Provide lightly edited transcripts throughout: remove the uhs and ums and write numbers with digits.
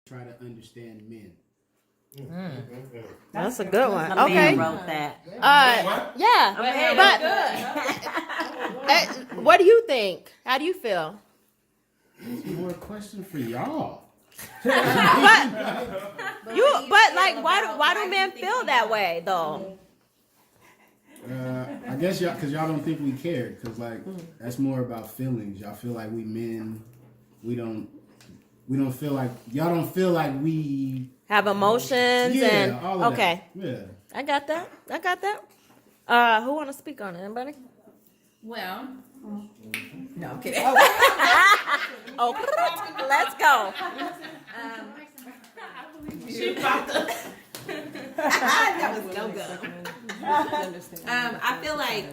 try to understand men. That's a good one. A Okay. man wrote that. Yeah. But what do you think? How do you feel? It's more a question for y'all. But like, why do men feel that way though? I guess y'all, cause y'all don't think we care, cause like that's more about feelings. Y'all feel like we men, we don't feel like y'all don't feel like we Have emotions and all of okay. that. Yeah. I got that. Who want to speak on it? Anybody? Well, no, I'm kidding. Oh, let's go. She popped up. That was no good. I feel like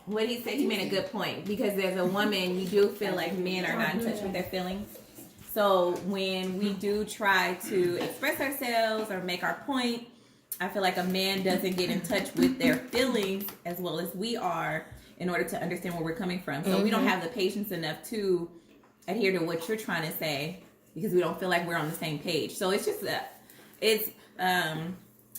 what he said, he made a good point, because as a woman, you do feel like men are not in touch with their feelings. So when we do try to express ourselves or make our point, I feel like a man doesn't get in touch with their feelings as well as we are in order to understand where we're coming from. So we don't have the patience enough to adhere to what you're trying to say because we don't feel like we're on the same page. So it's just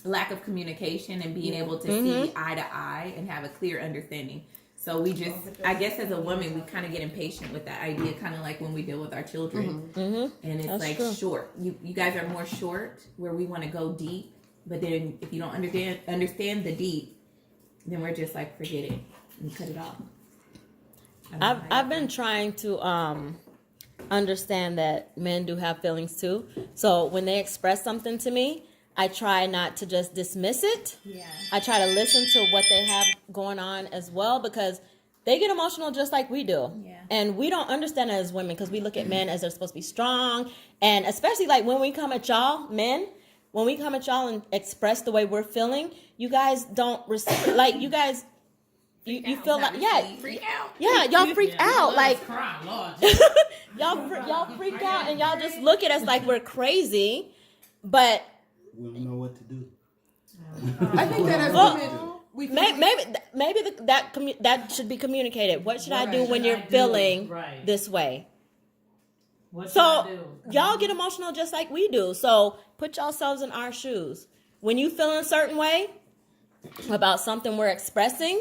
lack of communication and being able to see eye to eye and have a clear understanding. So we just, I guess as a woman, we kind of get impatient with that idea, kind of like when we deal with our children. And it's That's like true. short. You guys are more short where we want to go deep. But then if you don't understand the deep, then we're just like, forget it and cut it off. I've been trying to understand that men do have feelings too. So when they express something to me, I try not to just dismiss it. Yeah. I try to listen to what they have going on as well, because they get emotional just like we do. Yeah. And we don't understand it as women because we look at men as they're supposed to be strong. And especially like when we come at y'all, men, when we come at y'all and express the way we're feeling, you guys don't like you guys. You feel like freak out. yeah, y'all freak out like Cry, Lord. y'all freak out and y'all just look at us like we're crazy, but We don't know what to do. I think that as Well, women, maybe that should be communicated. What should I do when you're feeling Right. this way? What should So I do? y'all get emotional just like we do. So put yourselves in our shoes. When you feel a certain way about something we're expressing,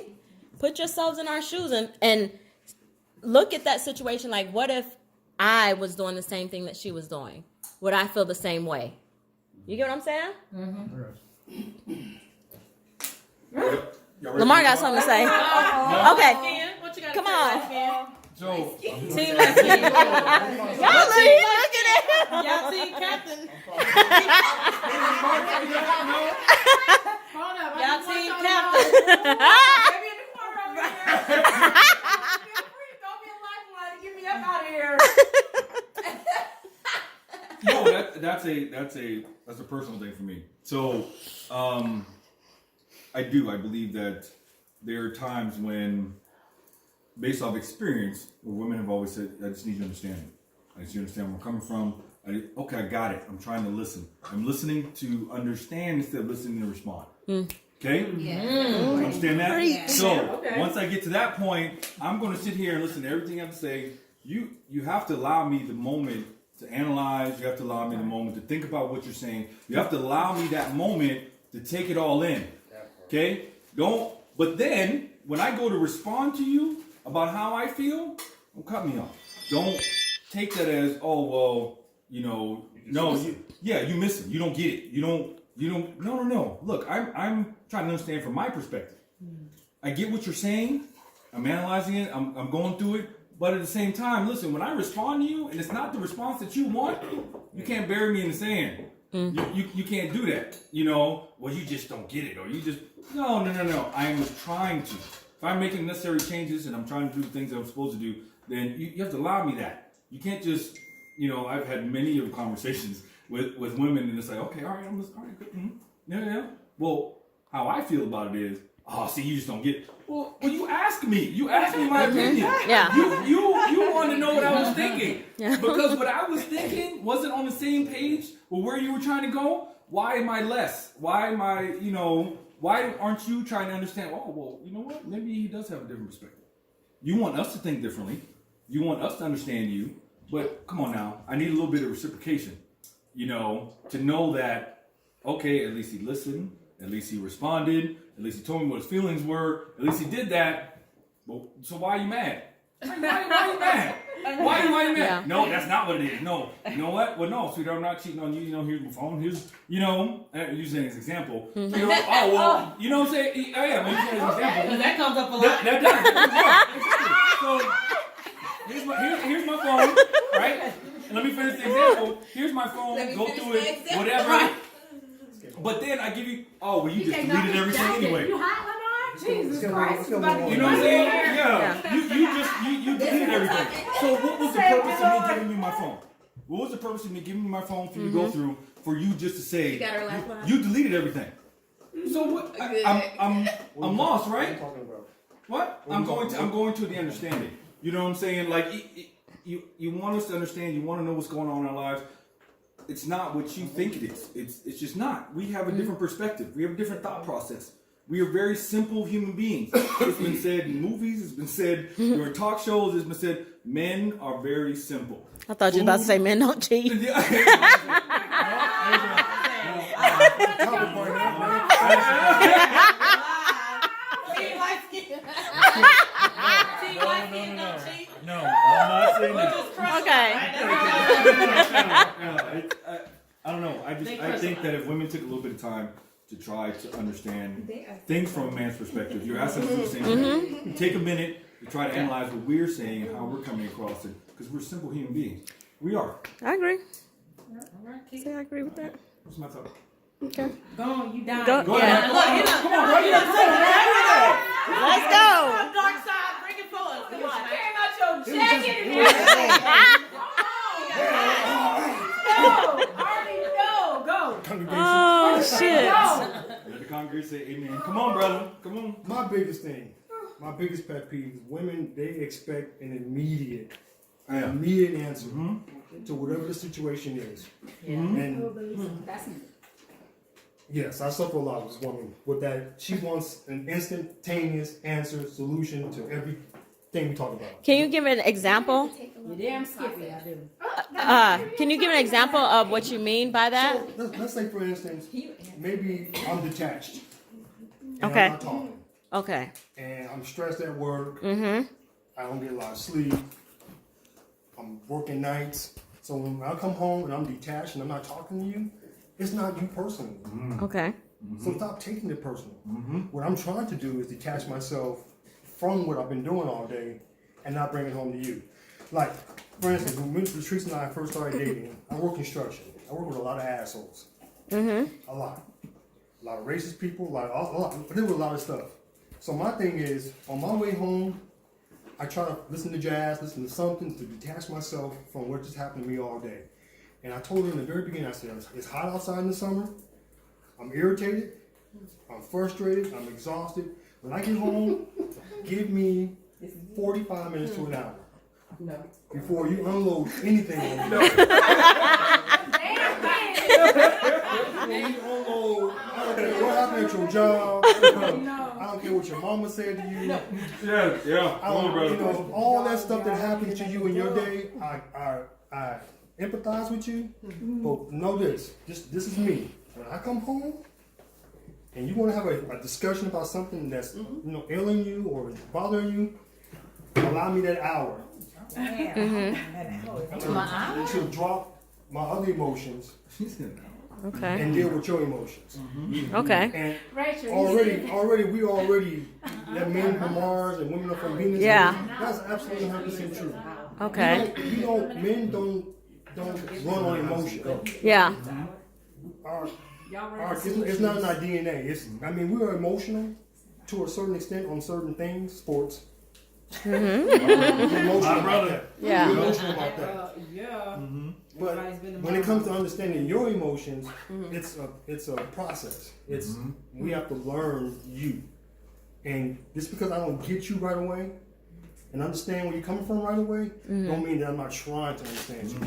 put yourselves in our shoes and look at that situation like, what if I was doing the same thing that she was doing? Would I feel the same way? You get what I'm saying? Lamar got something to say. Okay. Ken, what you got to Come say, on. Ken? So, Team Let's Ken. Y'all looking at him. Y'all team captain. hold up, Y'all team captain. captain. Baby in the corner over here. Feel free to throw me a lifeline and get me up out of here. no, that's a personal thing for me. So, I believe that there are times when, based off experience, women have always said, I just need to understand it. I just need to understand where I'm coming from. Okay, I got it. I'm trying to listen. I'm listening to understand instead of listening to respond. Okay? Yeah. Understand that? Yeah. So once I get to that point, I'm going to sit here and listen to everything I have to say. You have to allow me the moment to analyze. You have to allow me the moment to think about what you're saying. You have to allow me that moment to take it all in. Okay? But then when I go to respond to you about how I feel, don't cut me off. Don't take that as, oh, well, you miss it. You don't get it. No. Look, I'm trying to understand from my perspective. I get what you're saying. I'm analyzing it. I'm going through it. But at the same time, listen, when I respond to you and it's not the response that you want, you can't bury me in the sand. You can't do that. Well, you just don't get it, or you just, no. I am trying to. If I'm making necessary changes and I'm trying to do the things I'm supposed to do, then you have to allow me that. You can't just, I've had many of conversations with women, and it's like, okay, all right, good. Yeah. Well, how I feel about it is, oh, see, you just don't get it. Well, you asked me. You asked me my opinion. Yeah. You wanted to know what I was thinking. Yeah. Because what I was thinking wasn't on the same page with where you were trying to go. Why am I less? Why am I, why aren't you trying to understand, oh, well, you know what? Maybe he does have a different perspective. You want us to think differently. You want us to understand you. But come on now. I need a little bit of reciprocation. you know, to know that, okay, at least he listened, at least he responded, at least he told me what his feelings were, at least he did that. Well, so why are you mad? Why are you mad? Why are you mad? Yeah. No, that's not what it is. No, you know what? Well, no, sweetheart, I'm not cheating on you. You know, here's my phone. Here's, you know, using it as an example. You know, oh, well, you know what I'm saying? Oh, yeah, I'm using it as an example. Because that comes up a lot. That does. So here's my phone, right? And let me finish the example. Here's my phone. Let me Go finish through the it, example. whatever. Right. But then I give you, oh, well, you just deleted everything anyway. You hot, Lamar? Jesus Christ. You know what I'm saying? Yeah. You deleted everything. So what was the purpose of me giving you my phone? What was the purpose of me giving you my phone for you to go through, for you just to say You got her last line. you deleted everything? So what? I'm lost, right? What? I'm going to the understanding. You know what I'm saying? Like you want us to understand. You want to know what's going on in our lives. It's not what you think it is. It's just not. We have a different perspective. We have a different thought process. We are very simple human beings. It's been said in movies. It's been said during talk shows. It's been said men are very simple. I thought you were about to say men don't cheat. No, I'm not saying that. Okay. I don't know. I think that if women took a little bit of time to try to understand things from a man's perspective, you're asking us to do the same thing. Take a minute to try to analyze what we're saying and how we're coming across it, because we're simple human beings. We are. I agree. See, I agree with that. What's my thought? Okay. Go on, you dying. Go, Go yeah. ahead. Look, you know, Come on, bro. Let's go. dark side, bring it forward. Come on. Tearing out your jacket and everything. Go. Oh, shit. Let the congregation say amen. Come on, brother. Come on. My biggest thing, my biggest pet peeve is women, they expect an immediate answer to whatever the situation is. And yes, I suffer a lot with this woman with that. She wants an instantaneous answer, solution to everything we talk about. Can you give an example? You damn skippy, I do. Can you give an example of what you mean by that? Let's say, for instance, maybe I'm detached. And Okay. I'm not talking. Okay. And I'm stressed at work. Mm-hmm. I don't get a lot of sleep. I'm working nights. So when I come home and I'm detached and I'm not talking to you, it's not you personally. Okay. So stop taking it personal. What I'm trying to do is detach myself from what I've been doing all day and not bring it home to you. Like, for instance, when Patrice and I first started dating, I work construction. I work with a lot of assholes. A lot. A lot of racist people, a lot. I deal with a lot of stuff. So my thing is, on my way home, I try to listen to jazz, listen to something to detach myself from what just happened to me all day. And I told her in the very beginning, I said, it's hot outside in the summer. I'm irritated. I'm frustrated. I'm exhausted. When I get home, give me 45 minutes to an hour. Before you unload anything on me. Before you unload, I don't care what happened at your job. I don't care what your mama said to you. Yeah. I don't, you know, all that stuff that happens to you in your day, I empathize with you. But know this is me. When I come home and you want to have a discussion about something that's ailing you or bothering you, allow me that hour to drop my other emotions Okay. and deal with your emotions. Okay. And already that men from Mars and women are from Venus. Yeah. That's absolutely 100% true. Okay. Men don't run on emotion. Yeah. It's not in our DNA. We are emotional to a certain extent on certain things, sports. We're emotional about that. Yeah. We're emotional about that. But when it comes to understanding your emotions, it's a process. We have to learn you. And just because I don't get you right away and understand where you're coming from right away, don't mean that I'm not trying to understand you.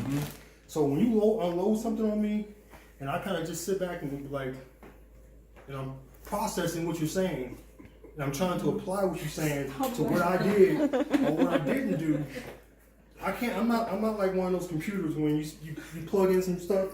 So when you unload something on me, and I kind of just sit back and be like, and I'm processing what you're saying, and I'm trying to apply what you're saying to what I did or what I didn't do. I'm not like one of those computers when you plug in some stuff